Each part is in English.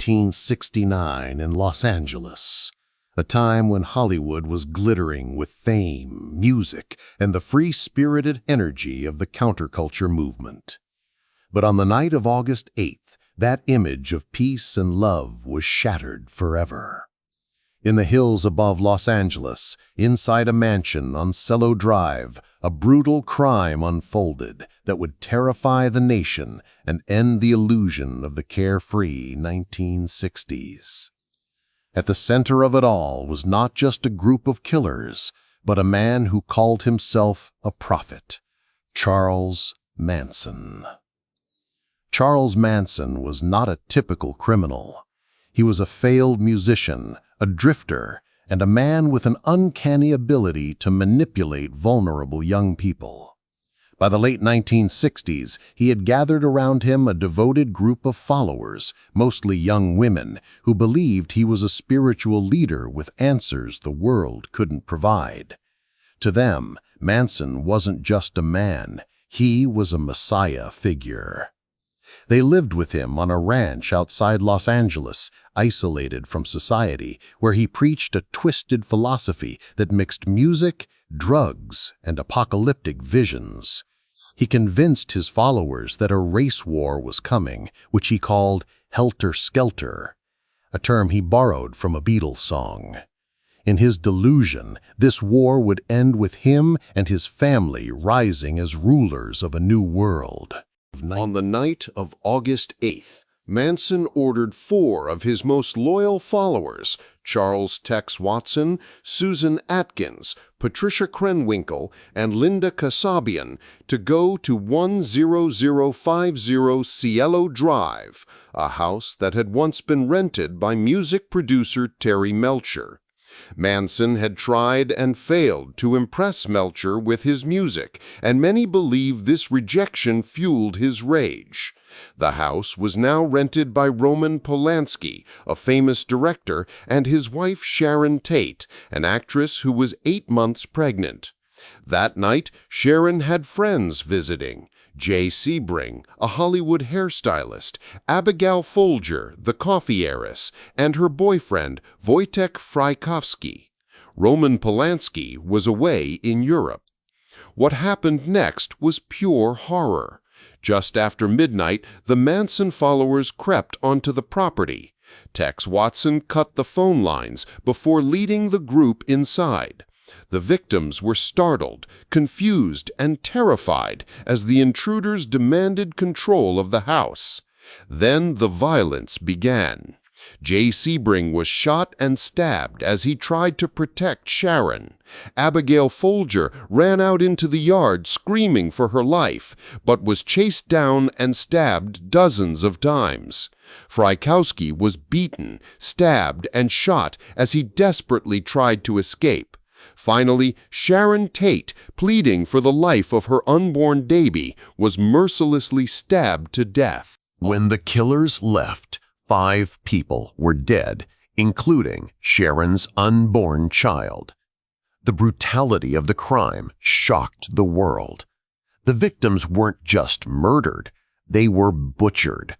1969 in Los Angeles, a time when Hollywood was glittering with fame, music, and the free-spirited energy of the counterculture movement. But on the night of August 8th, that image of peace and love was shattered forever. In the hills above Los Angeles, inside a mansion on Cielo Drive, a brutal crime unfolded that would terrify the nation and end the illusion of the carefree 1960s. At the center of it all was not just a group of killers, but a man who called himself a prophet, Charles Manson. Charles Manson was not a typical criminal. He was a failed musician, a drifter, and a man with an uncanny ability to manipulate vulnerable young people. By the late 1960s, he had gathered around him a devoted group of followers, mostly young women, who believed he was a spiritual leader with answers the world couldn't provide. To them, Manson wasn't just a man, he was a messiah figure. They lived with him on a ranch outside Los Angeles, isolated from society, where he preached a twisted philosophy that mixed music, drugs, and apocalyptic visions. He convinced his followers that a race war was coming, which he called Helter, Skelter, a term he borrowed from a Beatles song. In his delusion, this war would end with him and his family rising as rulers of a new world. On the night of August 8th, Manson ordered 4 of his most loyal followers, Charles Tex Watson, Susan Atkins, Patricia Krenwinkel, and Linda Kasabian, to go to 10050 Cielo Drive, a house that had once been rented by music producer Terry Melcher. Manson had tried and failed to impress Melcher with his music, and many believe this rejection fueled his rage. The house was now rented by Roman Polanski, a famous director, and his wife Sharon Tate, an actress who was 8 months pregnant. That night, Sharon had friends visiting. Jay Sebring, a Hollywood hairstylist, Abigail Folger, the coffee heiress, and her boyfriend, Wojtek Frykowski. Roman Polanski was away in Europe. What happened next was pure horror. Just after midnight, the Manson followers crept onto the property. Tex Watson cut the phone lines before leading the group inside. The victims were startled, confused, and terrified as the intruders demanded control of the house. Then the violence began. Jay Sebring was shot and stabbed as he tried to protect Sharon. Abigail Folger ran out into the yard screaming for her life, but was chased down and stabbed dozens of times. Frykowski was beaten, stabbed, and shot as he desperately tried to escape. Finally, Sharon Tate, pleading for the life of her unborn baby, was mercilessly stabbed to death. When the killers left, 5 people were dead, including Sharon's unborn child. The brutality of the crime shocked the world. The victims weren't just murdered, they were butchered.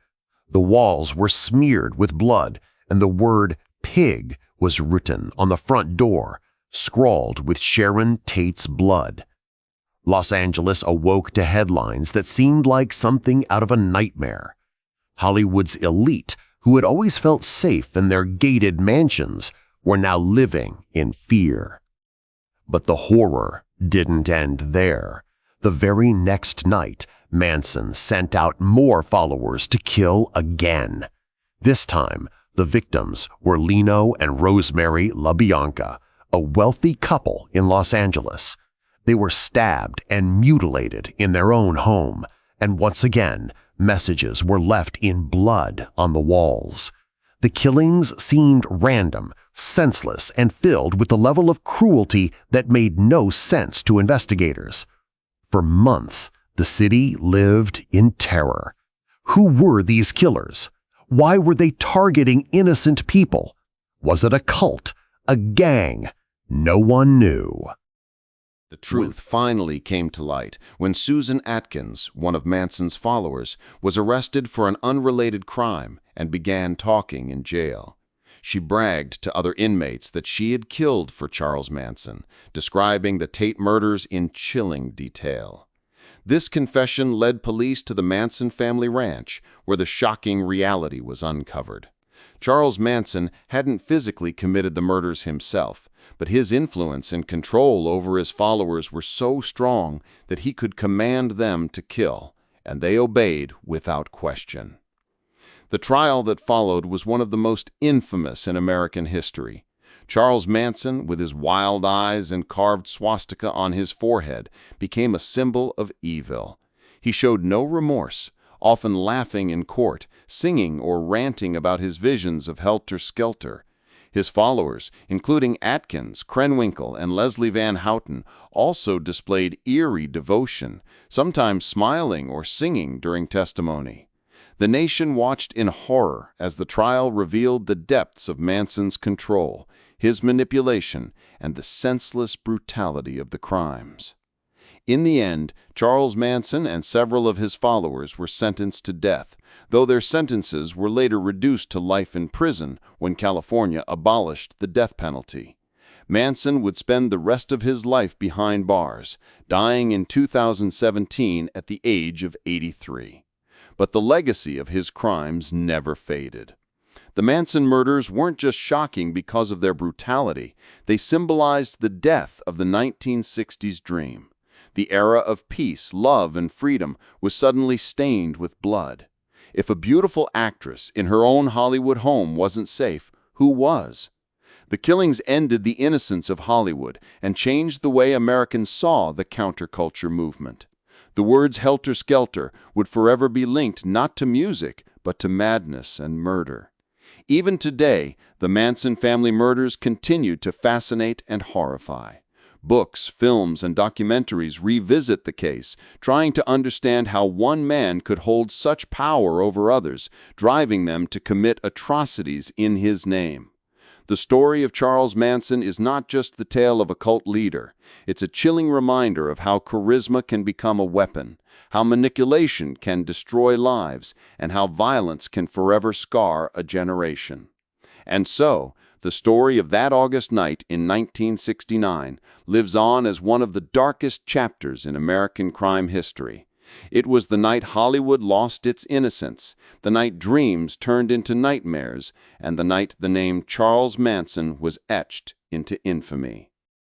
The walls were smeared with blood, and the word "pig" was written on the front door, scrawled with Sharon Tate's blood. Los Angeles awoke to headlines that seemed like something out of a nightmare. Hollywood's elite, who had always felt safe in their gated mansions, were now living in fear. But the horror didn't end there. The very next night, Manson sent out more followers to kill again. This time, the victims were Lino and Rosemary LaBianca, a wealthy couple in Los Angeles. They were stabbed and mutilated in their own home, and once again, messages were left in blood on the walls. The killings seemed random, senseless, and filled with the level of cruelty that made no sense to investigators. For months, the city lived in terror. Who were these killers? Why were they targeting innocent people? Was it a cult? A gang? No one knew. The truth finally came to light when Susan Atkins, one of Manson's followers, was arrested for an unrelated crime and began talking in jail. She bragged to other inmates that she had killed for Charles Manson, describing the Tate murders in chilling detail. This confession led police to the Manson family ranch, where the shocking reality was uncovered. Charles Manson hadn't physically committed the murders himself, but his influence and control over his followers were so strong that he could command them to kill, and they obeyed without question. The trial that followed was one of the most infamous in American history. Charles Manson, with his wild eyes and carved swastika on his forehead, became a symbol of evil. He showed no remorse, often laughing in court, singing or ranting about his visions of Helter Skelter. His followers, including Atkins, Krenwinkel, and Leslie Van Houten, also displayed eerie devotion, sometimes smiling or singing during testimony. The nation watched in horror as the trial revealed the depths of Manson's control, his manipulation, and the senseless brutality of the crimes. In the end, Charles Manson and several of his followers were sentenced to death, though their sentences were later reduced to life in prison when California abolished the death penalty. Manson would spend the rest of his life behind bars, dying in 2017 at the age of 83. But the legacy of his crimes never faded. The Manson murders weren't just shocking because of their brutality, they symbolized the death of the 1960s dream. The era of peace, love, and freedom was suddenly stained with blood. If a beautiful actress in her own Hollywood home wasn't safe, who was? The killings ended the innocence of Hollywood and changed the way Americans saw the counterculture movement. The words Helter Skelter would forever be linked not to music, but to madness and murder. Even today, the Manson family murders continue to fascinate and horrify. Books, films, and documentaries revisit the case, trying to understand how one man could hold such power over others, driving them to commit atrocities in his name. The story of Charles Manson is not just the tale of a cult leader. It's a chilling reminder of how charisma can become a weapon, how manipulation can destroy lives, and how violence can forever scar a generation. And so, the story of that August night in 1969 lives on as one of the darkest chapters in American crime history. It was the night Hollywood lost its innocence, the night dreams turned into nightmares, and the night the name Charles Manson was etched into infamy.